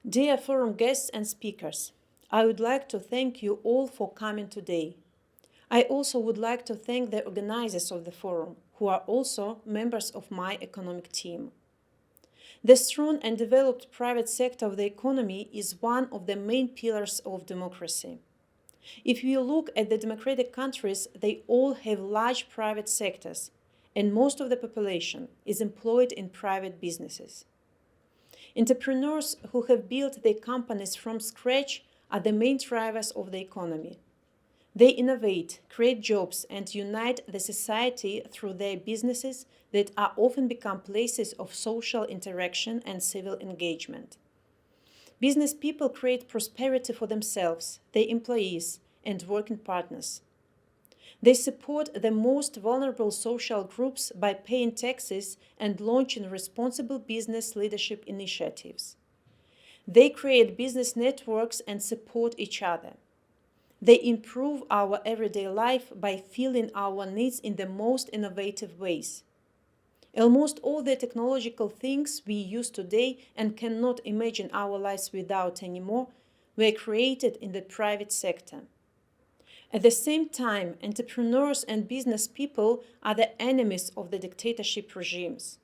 Dear forum guests and speakers, I would like to thank you all for coming today. I also would like to thank the organizers of the forum, who are also members of my economic team. The strong and developed private sector of the economy is one of the main pillars of democracy. If you look at the democratic countries, they all have large private sectors, and most of the population is employed in private businesses. Entrepreneurs who have built their companies from scratch are the main drivers of the economy. They innovate, create jobs, and unite the society through their businesses that are often become places of social interaction and civil engagement. Business people create prosperity for themselves, their employees, and working partners. They support the most vulnerable social groups by paying taxes and launching responsible business leadership initiatives. They create business networks and support each other. They improve our everyday life by filling our needs in the most innovative ways. Almost all the technological things we use today and cannot imagine our lives without anymore were created in the private sector. At the same time, entrepreneurs and business people are the enemies of the dictatorship regimes.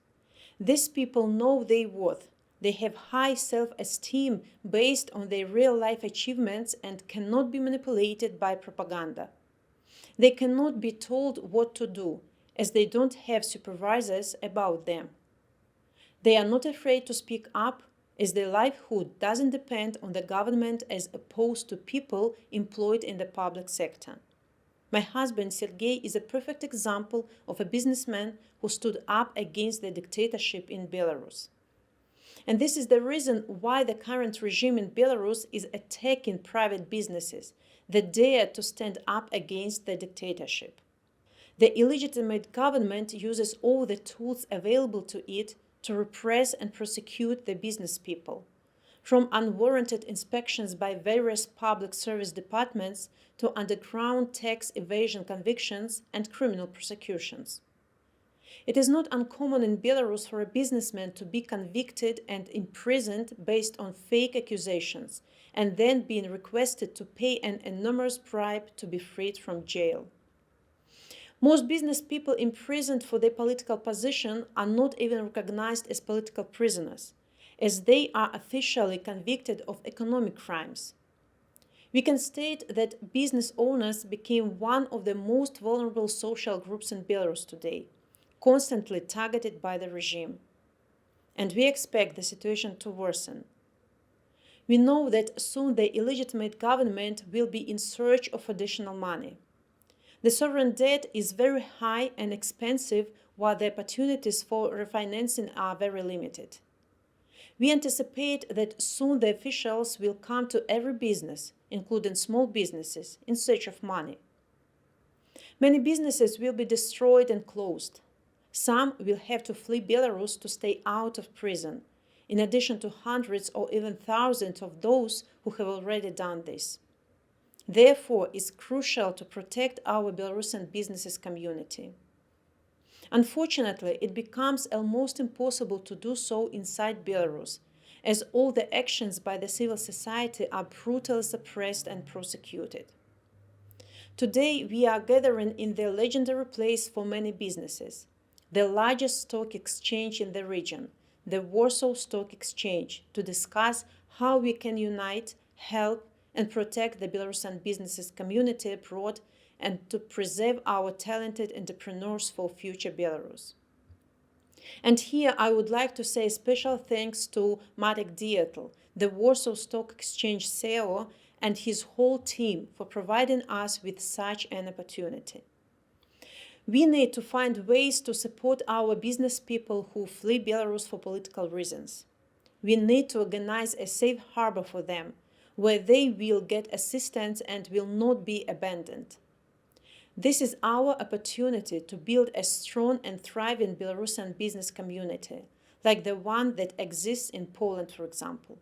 These people know their worth. They have high self-esteem based on their real-life achievements and cannot be manipulated by propaganda. They cannot be told what to do, as they don't have supervisors about them. They are not afraid to speak up, as their livelihood doesn't depend on the government as opposed to people employed in the public sector. My husband, Sergei, is a perfect example of a businessman who stood up against the dictatorship in Belarus. And this is the reason why the current regime in Belarus is attacking private businesses that dare to stand up against the dictatorship. The illegitimate government uses all the tools available to it to repress and prosecute the business people, from unwarranted inspections by various public service departments to underground tax evasion convictions and criminal prosecutions. It is not uncommon in Belarus for a businessman to be convicted and imprisoned based on fake accusations and then being requested to pay an enormous bribe to be freed from jail. Most business people imprisoned for their political position are not even recognized as political prisoners, as they are officially convicted of economic crimes. We can state that business owners became one of the most vulnerable social groups in Belarus today, constantly targeted by the regime. And we expect the situation to worsen. We know that soon the illegitimate government will be in search of additional money. The sovereign debt is very high and expensive, while the opportunities for refinancing are very limited. We anticipate that soon the officials will come to every business, including small businesses, in search of money. Many businesses will be destroyed and closed. Some will have to flee Belarus to stay out of prison, in addition to hundreds or even thousands of those who have already done this. Therefore, it's crucial to protect our Belarusian businesses community. Unfortunately, it becomes almost impossible to do so inside Belarus, as all the actions by the civil society are brutally suppressed and prosecuted. Today, we are gathering in the legendary place for many businesses, the largest stock exchange in the region, the Warsaw Stock Exchange, to discuss how we can unite, help, and protect the Belarusian businesses community abroad and to preserve our talented entrepreneurs for future Belarus. And here I would like to say special thanks to Marek Dietl, the Warsaw Stock Exchange CEO, and his whole team for providing us with such an opportunity. We need to find ways to support our business people who flee Belarus for political reasons. We need to organize a safe harbor for them, where they will get assistance and will not be abandoned. This is our opportunity to build a strong and thriving Belarusian business community, like the one that exists in Poland, for example.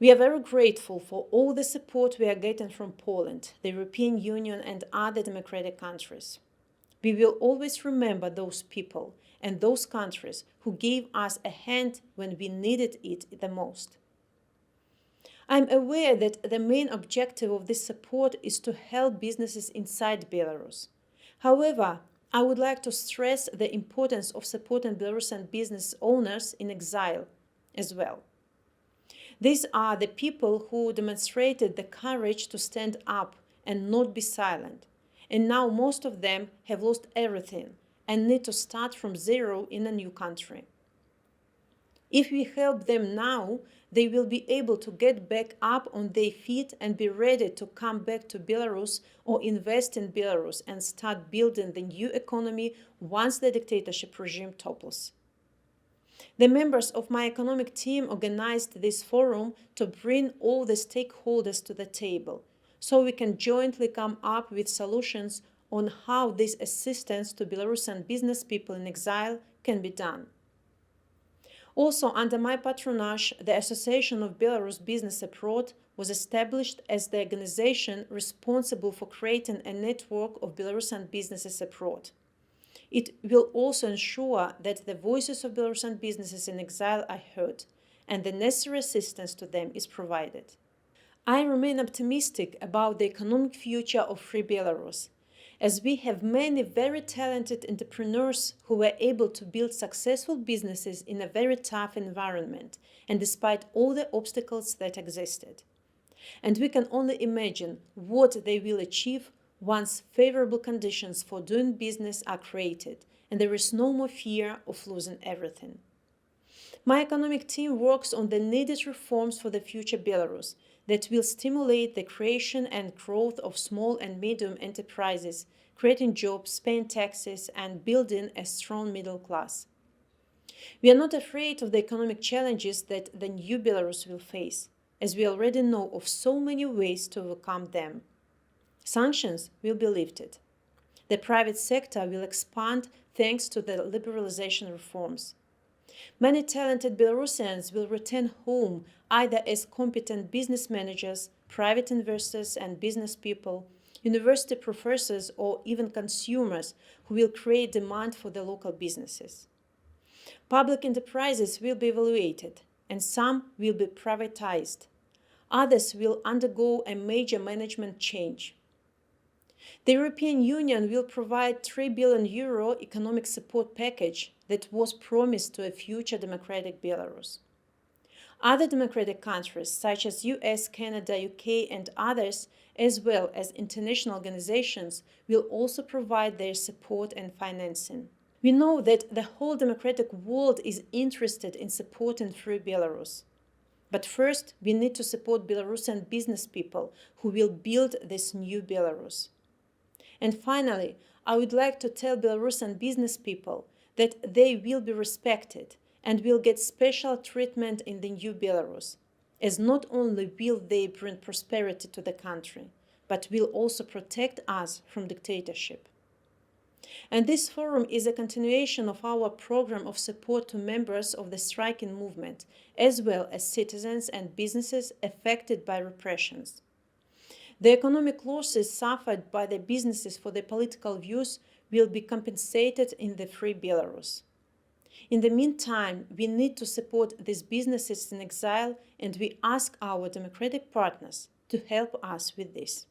We are very grateful for all the support we are getting from Poland, the European Union, and other democratic countries. We will always remember those people and those countries who gave us a hand when we needed it the most. I'm aware that the main objective of this support is to help businesses inside Belarus. However, I would like to stress the importance of supporting Belarusian business owners in exile as well. These are the people who demonstrated the courage to stand up and not be silent. And now most of them have lost everything and need to start from zero in a new country. If we help them now, they will be able to get back up on their feet and be ready to come back to Belarus or invest in Belarus and start building the new economy once the dictatorship regime topples. The members of my economic team organized this forum to bring all the stakeholders to the table, so we can jointly come up with solutions on how this assistance to Belarusian business people in exile can be done. Also, under my patronage, the Association of Belarus Business Abroad was established as the organization responsible for creating a network of Belarusian businesses abroad. It will also ensure that the voices of Belarusian businesses in exile are heard and the necessary assistance to them is provided. I remain optimistic about the economic future of Free Belarus, as we have many very talented entrepreneurs who were able to build successful businesses in a very tough environment and despite all the obstacles that existed. And we can only imagine what they will achieve once favorable conditions for doing business are created and there is no more fear of losing everything. My economic team works on the needed reforms for the future Belarus that will stimulate the creation and growth of small and medium enterprises, creating jobs, paying taxes, and building a strong middle class. We are not afraid of the economic challenges that the new Belarus will face, as we already know of so many ways to overcome them. Sanctions will be lifted. The private sector will expand thanks to the liberalization reforms. Many talented Belarusians will return home either as competent business managers, private investors and business people, university professors, or even consumers who will create demand for the local businesses. Public enterprises will be evaluated, and some will be privatized. Others will undergo a major management change. The European Union will provide €3 billion economic support package that was promised to a future democratic Belarus. Other democratic countries such as US, Canada, UK and others, as well as international organizations, will also provide their support and financing. We know that the whole democratic world is interested in supporting Free Belarus. But first, we need to support Belarusian business people who will build this new Belarus. And finally, I would like to tell Belarusian business people that they will be respected and will get special treatment in the new Belarus, as not only will they bring prosperity to the country, but will also protect us from dictatorship. And this forum is a continuation of our program of support to members of the striking movement, as well as citizens and businesses affected by repressions. The economic losses suffered by the businesses for their political views will be compensated in the Free Belarus. In the meantime, we need to support these businesses in exile, and we ask our democratic partners to help us with this.